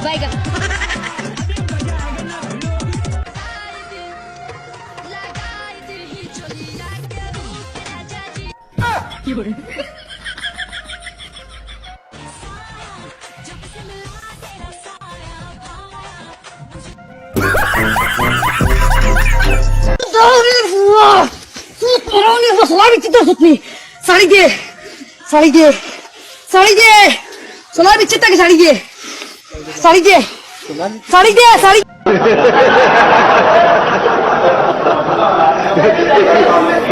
বাইগান साड़ी दे साड़ी दे साड़ी दे सोलह बिच्चे तक साड़ी दे साड़ी दे साड़ी दे साड़ी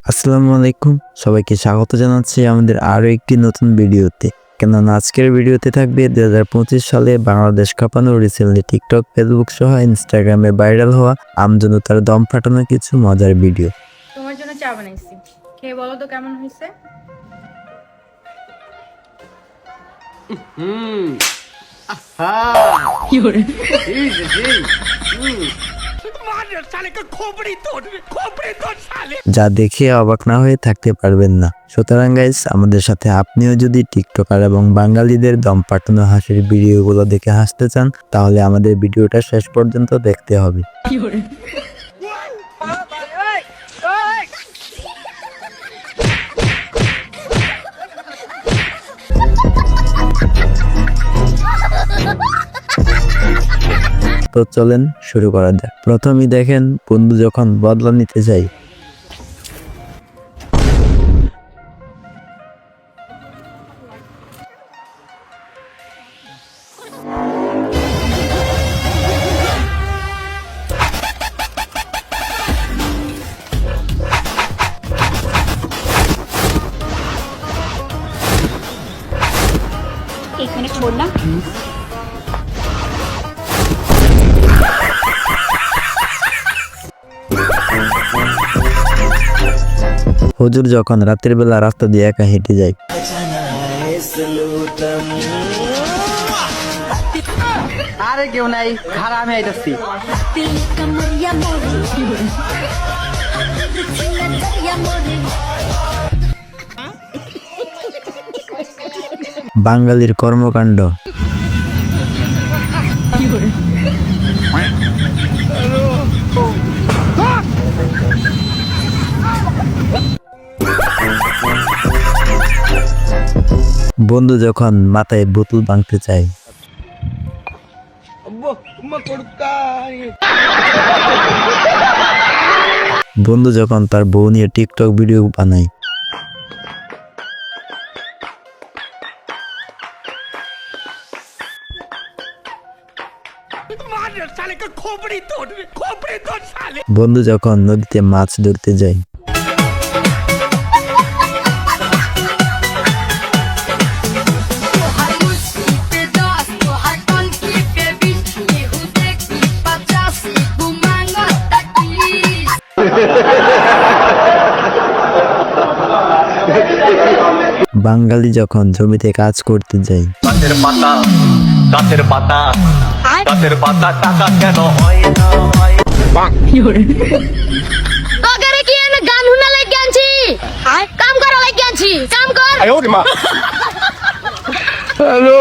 আসসালামু আলাইকুম সবাইকে স্বাগত জানাচ্ছি আমাদের আরো একটি নতুন ভিডিওতে। কেননা আজকের ভিডিওতে থাকবে 2025 সালে বাংলাদেশ কাঁপানো রিসেন্টলি টিকটক, ফেসবুক সহ ইনস্টাগ্রামে ভাইরাল হওয়া আমজনতার দম ফাটানো কিছু মজার ভিডিও। তোমার জন্য চা বানাইছি, খেয়ে বলো তো কেমন হয়েছে। যা দেখে অবাক না হয়ে থাকতে পারবেন না। সুতরাং গাইস, আমাদের সাথে আপনিও যদি টিকটকার এবং বাঙালিদের দম ফাটানো হাসির ভিডিওগুলো দেখে হাসতে চান, তাহলে আমাদের ভিডিওটা শেষ পর্যন্ত দেখতে হবে। তো চলেন শুরু করা যাক। প্রথমেই দেখেন বন্ধু যখন বদলা নিতে যায়, एक मिनट छोड़ना হুজুর যখন রাতের বেলা রাস্তা দিয়ে একা হেঁটে যায়, আরে কেউ নাই, খারাপ আমি আইতাছি। বাঙালির কর্মকাণ্ড। বন্ধু যখন মাথায় বোতল ভাঙতে চায়, বন্ধু যখন তার বউ নিয়ে টিকটক ভিডিও বানায়, বন্ধু যখন নদীতে মাছ ধরতে যায়, বাঙালি যখন জমিতে কাজ করতে যায়, গাছের পাতা গাছের পাতা গাছের পাতা টাকা কেন হয় না তোকে কি আমি গান শুনা লাগি আনছি কাম করা লাগি আনছি কাম কর হ্যালো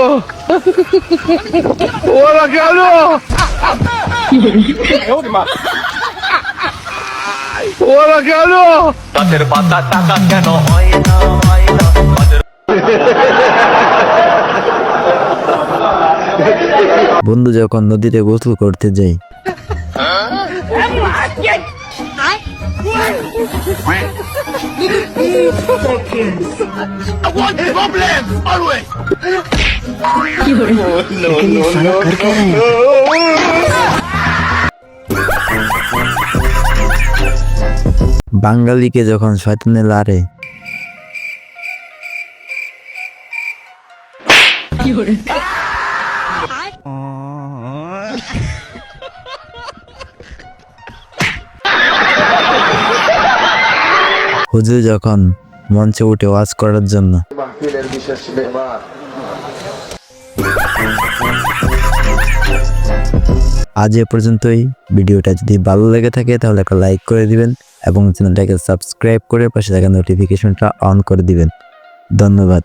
ওরা কেন ওরা কেন গাছের পাতা টাকা কেন হয় না বন্ধু যখন নদীতে গোসল করতে যায়, বাঙালিকে যখন শয়তানে লারে, হুজুর যখন মঞ্চে উঠে ওয়াজ করার জন্য, আজ এ পর্যন্তই। ভিডিওটা যদি ভালো লেগে থাকে তাহলে একটা লাইক করে দিবেন এবং চ্যানেলটাকে সাবস্ক্রাইব করে পাশে থাকা নোটিফিকেশনটা অন করে দিবেন। ধন্যবাদ।